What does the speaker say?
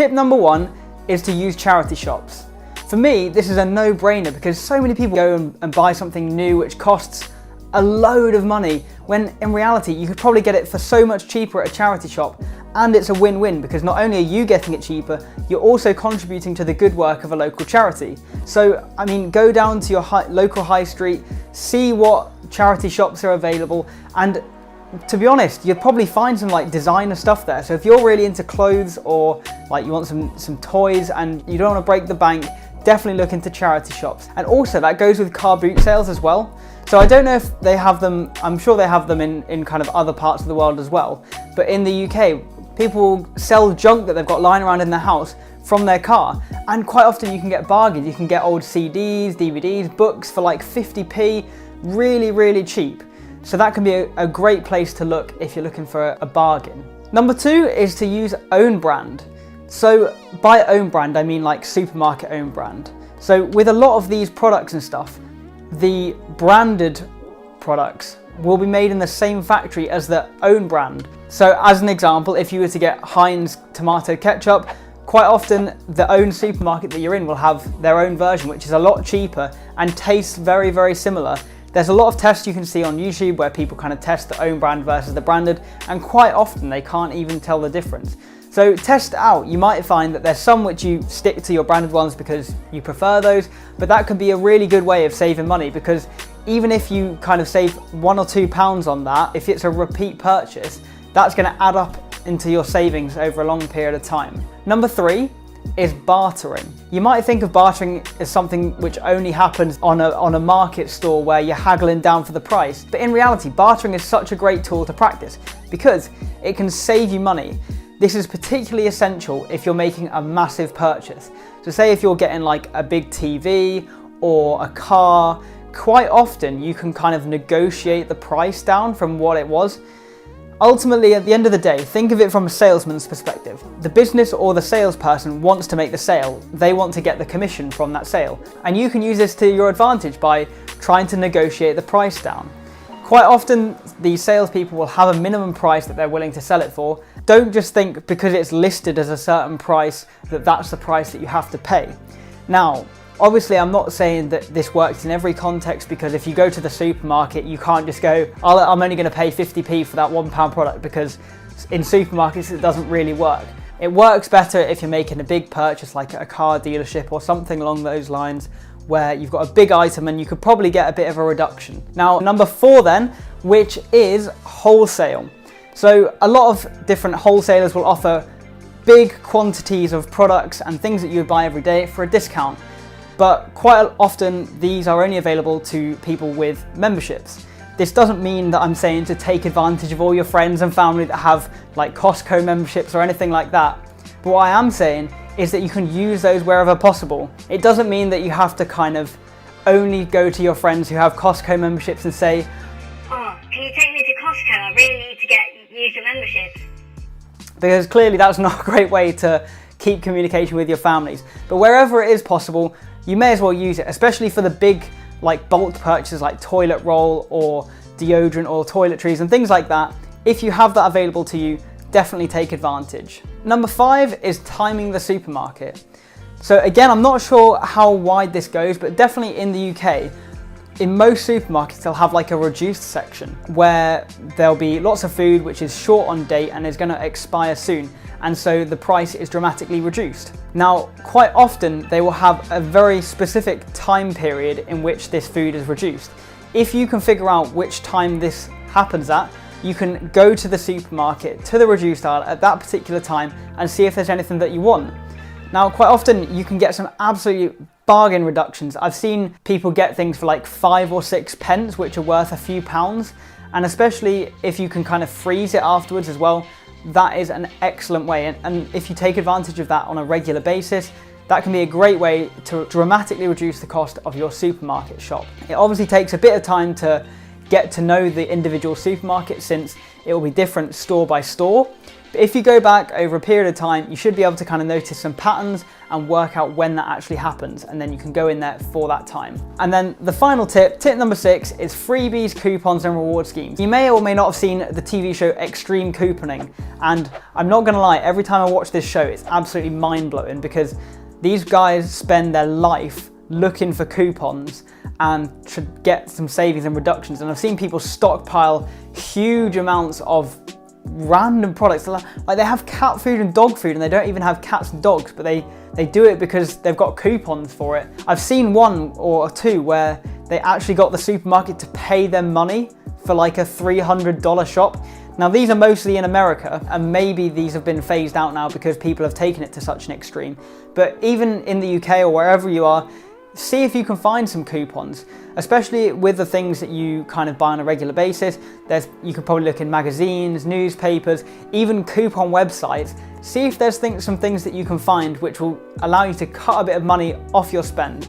Tip number 1 is to use charity shops. For me, this is a no-brainer because so many people go and buy something new which costs a load of money, when in reality you could probably get it for so much cheaper at a charity shop, and it's a win-win because not only are you getting it cheaper, you're also contributing to the good work of a local charity. So, I mean, go down to your local high street, see what charity shops are available, and to be honest, you'll probably find some like designer stuff there. So if you're really into clothes or like you want some toys and you don't want to break the bank, definitely look into charity shops. And also that goes with car boot sales as well. So I don't know if they have them, I'm sure they have them in kind of other parts of the world as well. But in the UK, people sell junk that they've got lying around in their house from their car. And quite often you can get bargains. You can get old CDs, DVDs, books for like 50p, really, really cheap. So that can be a great place to look if you're looking for a bargain. Number 2 is to use own brand. So by own brand, I mean like supermarket own brand. So with a lot of these products and stuff, the branded products will be made in the same factory as the own brand. So as an example, if you were to get Heinz tomato ketchup, quite often the own supermarket that you're in will have their own version, which is a lot cheaper and tastes very, very similar. There's a lot of tests you can see on YouTube where people kind of test the own brand versus the branded, and quite often they can't even tell the difference. So test it out. You might find that there's some which you stick to your branded ones because you prefer those, but that could be a really good way of saving money, because even if you kind of save £1 or £2 on that, if it's a repeat purchase, that's going to add up into your savings over a long period of time. Number 3 is bartering. You might think of bartering as something which only happens on a market store where you're haggling down for the price. But in reality, bartering is such a great tool to practice because it can save you money. This is particularly essential if you're making a massive purchase. So say if you're getting like a big TV or a car, quite often you can kind of negotiate the price down from what it was. Ultimately, at the end of the day, think of it from a salesman's perspective. The business or the salesperson wants to make the sale. They want to get the commission from that sale. And you can use this to your advantage by trying to negotiate the price down. Quite often, these salespeople will have a minimum price that they're willing to sell it for. Don't just think because it's listed as a certain price that that's the price that you have to pay. Now, obviously, I'm not saying that this works in every context, because if you go to the supermarket, you can't just go, I'm only going to pay 50p for that £1 product, because in supermarkets it doesn't really work. It works better if you're making a big purchase like at a car dealership or something along those lines, where you've got a big item and you could probably get a bit of a reduction. Now, number 4 then, which is wholesale. So a lot of different wholesalers will offer big quantities of products and things that you would buy every day for a discount. But quite often these are only available to people with memberships. This doesn't mean that I'm saying to take advantage of all your friends and family that have like Costco memberships or anything like that. But what I am saying is that you can use those wherever possible. It doesn't mean that you have to kind of only go to your friends who have Costco memberships and say, "Oh, can you take me to Costco? I really need to use your membership." Because clearly that's not a great way to keep communication with your families. But wherever it is possible, you may as well use it, especially for the big like bulk purchases like toilet roll or deodorant or toiletries and things like that. If you have that available to you, definitely take advantage. Number 5 is timing the supermarket. So again, I'm not sure how wide this goes, but definitely in the UK, in most supermarkets, they'll have like a reduced section where there'll be lots of food which is short on date and is going to expire soon. And so the price is dramatically reduced. Now, quite often they will have a very specific time period in which this food is reduced. If you can figure out which time this happens at, you can go to the supermarket, to the reduced aisle at that particular time and see if there's anything that you want. Now, quite often you can get some absolute bargain reductions. I've seen people get things for like 5 or 6 pence, which are worth a few pounds. And especially if you can kind of freeze it afterwards as well, that is an excellent way. And if you take advantage of that on a regular basis, that can be a great way to dramatically reduce the cost of your supermarket shop. It obviously takes a bit of time to get to know the individual supermarket, since it will be different store by store. But if you go back over a period of time, you should be able to kind of notice some patterns and work out when that actually happens, and then you can go in there for that time. And then the final tip number 6, is freebies, coupons, and reward schemes. You may or may not have seen the TV show Extreme Couponing, and I'm not gonna lie, every time I watch this show, it's absolutely mind-blowing, because these guys spend their life looking for coupons and to get some savings and reductions. And I've seen people stockpile huge amounts of random products. Like they have cat food and dog food, and they don't even have cats and dogs, but they do it because they've got coupons for it. I've seen one or two where they actually got the supermarket to pay them money for like a $300 shop. Now these are mostly in America, and maybe these have been phased out now because people have taken it to such an extreme. But even in the UK or wherever you are, see if you can find some coupons, especially with the things that you kind of buy on a regular basis. You could probably look in magazines, newspapers, even coupon websites. See if there's some things that you can find which will allow you to cut a bit of money off your spend.